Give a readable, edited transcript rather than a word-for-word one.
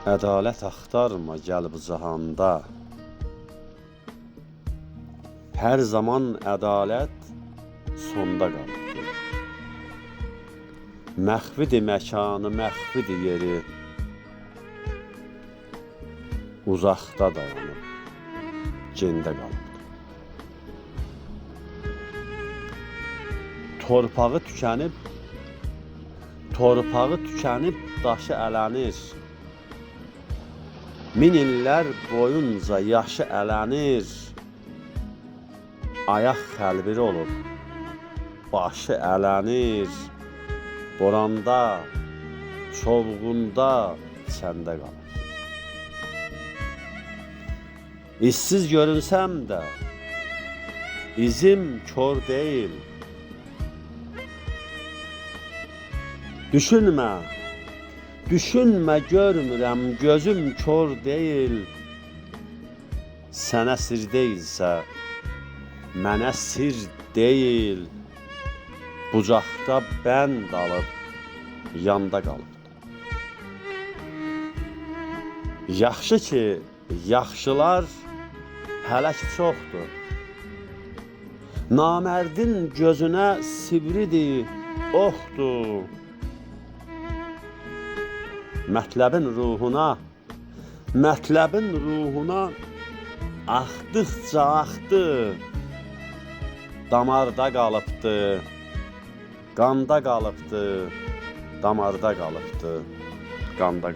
Ədalət axtarma gəl bu cahanda. Hər zaman ədalət sonda qalıbdır. Məxfidir məkanı, məxfidir yeri. Uzaqda dayanıb, gendə qalıbdır. Torpağı tükənib daşı ələnir. Min illər boyunca yaşı ələnir. Ayaq xəlbir olub, başı ələnir. Boranda, çovğunda, çəndə qalır. İşsiz görünsəm də, izim kör deyil. Düşünmə görmürəm, gözüm kör deyil. Sənə sir deyilsə, mənə sir deyil. Bucaqda bənd alıb, yanda qalıb. Yaxşı ki, yaxşılar hələ ki çoxdur. Namərdin gözünə sivridir, oxdur. Mətləbin ruhuna axdıqca axdı. Damarda qalıbdı, qanda qalıbdı, damarda qalıbdı, qanda.